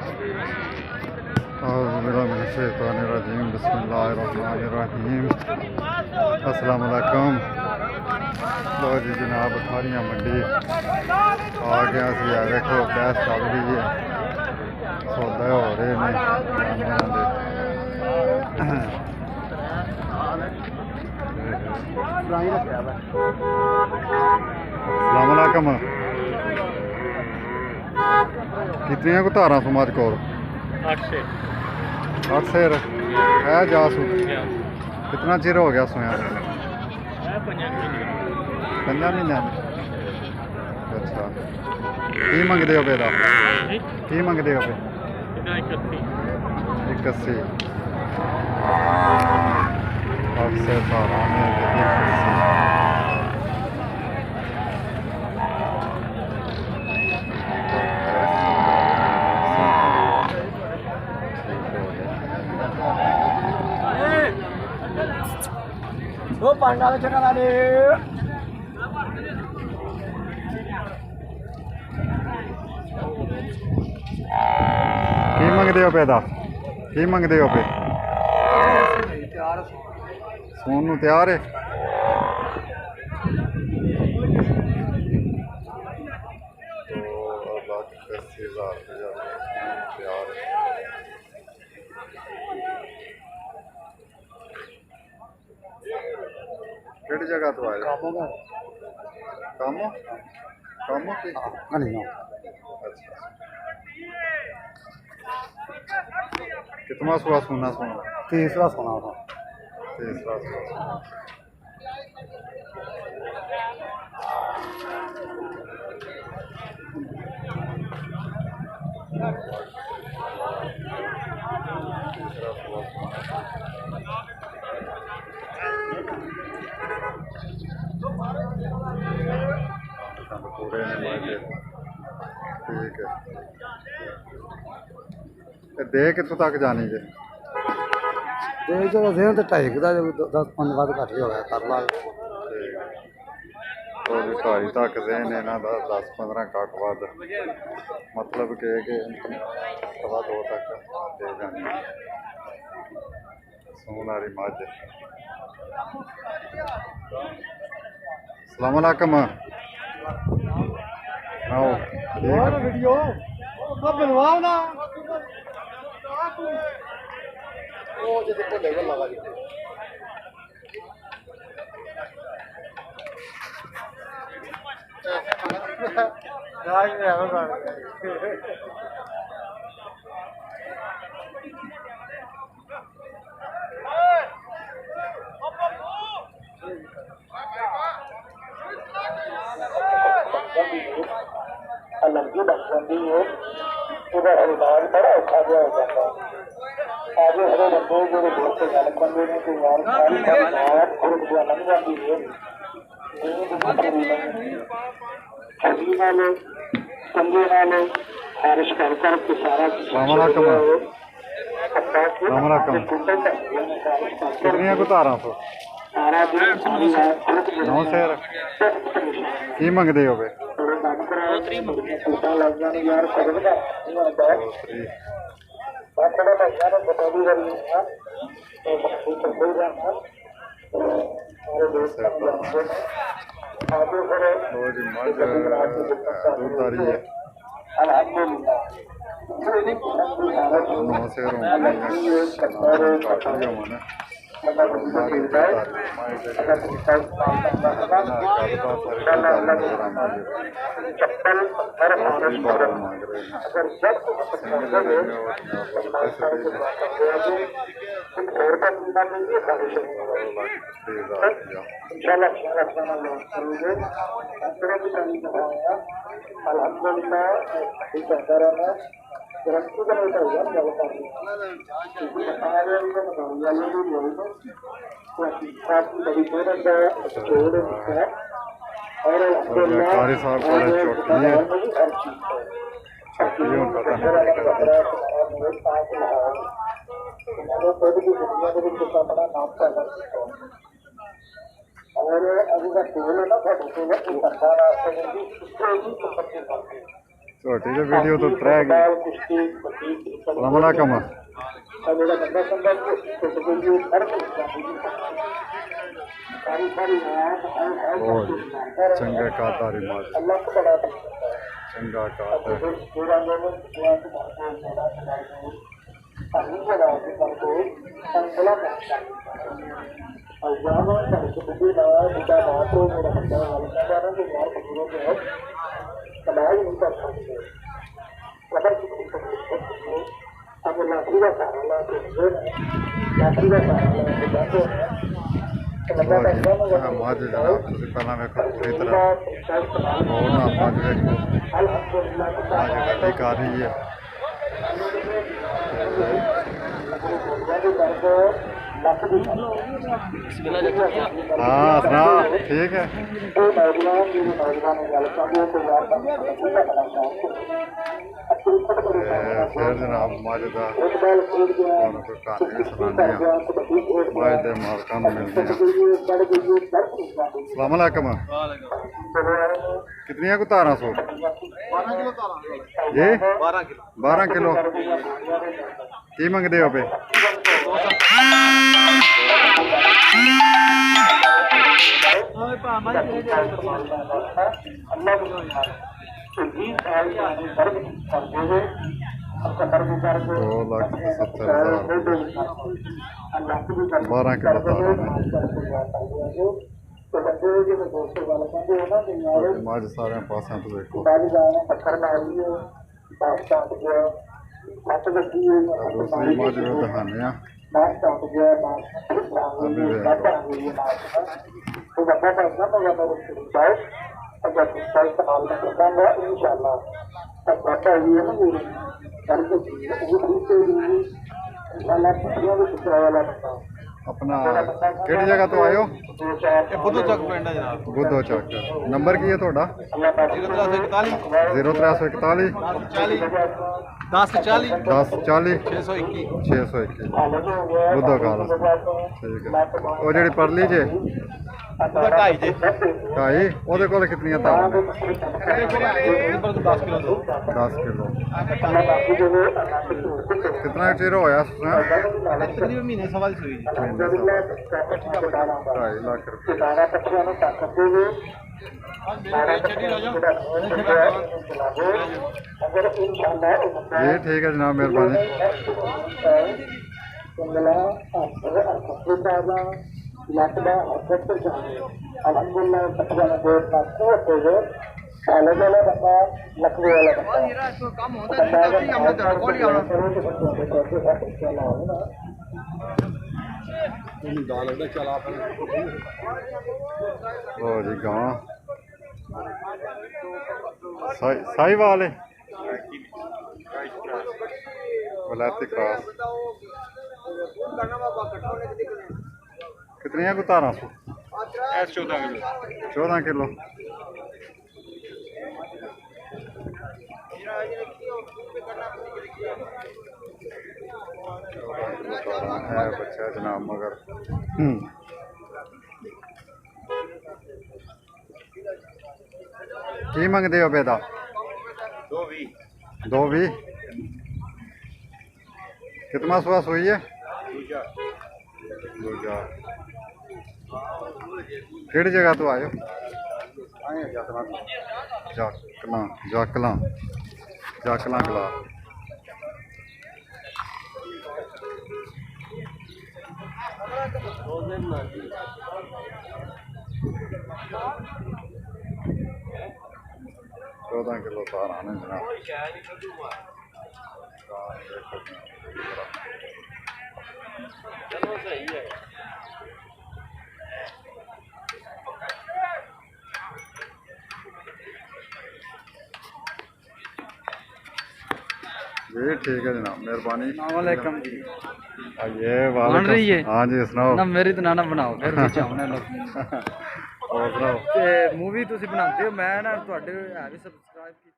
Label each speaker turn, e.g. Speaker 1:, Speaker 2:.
Speaker 1: औज़ुबिल्लाहिमिनश्शैतानिर्रजीम बिस्मिल्लाहिर्रहमानिर्रहीम। अस्सलाम वालेकुम। लो जी जनाब खारियां मंडी आ गया सी। देखो गैस चल रही है, सौदे हो रहे ने जानवरों के। अस्सलाम वालेकुम। कितनी को धारा समाज को 8 शेर है जासू। कितना चिर हो गया सोया? 5 महीने। अच्छा की मंगते हो बेदा? की मंगते हो? 81 8 से 12 में 81।
Speaker 2: दो पांडा में चढ़ा ला दे।
Speaker 1: की मंगते हो पैदा? की मंगते हो पे? सोन नूं तैयार है? किहड़ी जगह तो आए? कामो कामो की? अच्छा कितना सुआ सोना सोना?
Speaker 2: तीसरा सोना था।
Speaker 1: तीसरा सुआ। पूरे ठीक है। दे कितों तक जानी जे?
Speaker 2: दे जो दे तो 2.5 का 10-15 बाद घट ही हो गया कर ला।
Speaker 1: तो 2.5 तक देन इन्हों का 10-15 घट वध मतलब कि 2 तक दे जानी सून वाली मझ। अस्सलाम वालेकुम। आओ
Speaker 2: वीडियो बनवाओ ना। ओ जैसे को लेवल लगा दी। राज में आवे बात। अलर्जी बन जाती है। इधर इलाज बड़ा औखा हो जाता है। आज हरे बंदे जो बहुत से गल करते हैं कि यार सारी बात खुद को लग जाती है। छुट्टी वाले संगे वाले बारिश कर के सारा
Speaker 1: कितनी को धारा तो? 9 शेर की मंगते हो? दूधारी है 9 शेर होने कारी साहब चौकी है।
Speaker 2: और अभी का तेल है ना बहुत तेल है सरकार
Speaker 1: छोटी जो वीडियो तो उतरा है सलाम अलैकुम चंगा कातारी मार चंगा कातर माज जनाब तुसी पहला वेखो पूरी तरह और ना माज वेखो माज गड्डी कर रही है हाँ सुना ठीक है फिर जनाब मज का कोई कहानी सुनाने मज के मालकां नूं मिलदे अस्सलाम वालेकुम कितनियां को तारां सौ जी 12 किलो की मंगदे हो पे दो लाख 70,000 12 किलो तारा मज सारे पासों तो देखो दूसरी मज दिखाने अपना केड़ी जगह तो आयो बुद्धो चक पिंड है जनाब बुद्धो चक नंबर की है थोड़ा 0341 10 40 621 बुद्धो काल ठीक है वो जी परली जे ढाई वो कोल कितनी तार 10 किलो कितना चिर होया तकरीबन महीने सवाल सुई 2.5 लाख रुपये ये ठीक है जनाब मेहरबानी जी गां साहिवाल वलैती क्रॉस कितनियां को तारा 14 किलो है बच्चा जनाब मगर की मंगते हो बेटा 2.20 कितना सुहास हुई है दूजा केड़ी जगह तो आयो जाकला कला 14 किलो तार आने जनाब चलो सही है जी ठीक है जनाब मेहरबानी
Speaker 3: वालेकुम जी
Speaker 1: ये
Speaker 3: बन रही है
Speaker 1: हाँ जी सुनाओ
Speaker 3: ना मेरी तो ना बनाओ फिर ਵਿੱਚ ਆਉਣੇ ਲੋਕ
Speaker 1: और सुनाओ
Speaker 3: ਤੇ ਮੂਵੀ ਤੁਸੀਂ ਬਣਾਉਂਦੇ ਹੋ ਮੈਂ ਨਾ ਤੁਹਾਡੇ ਹੈ ਵੀ ਸਬਸਕ੍ਰਾਈਬ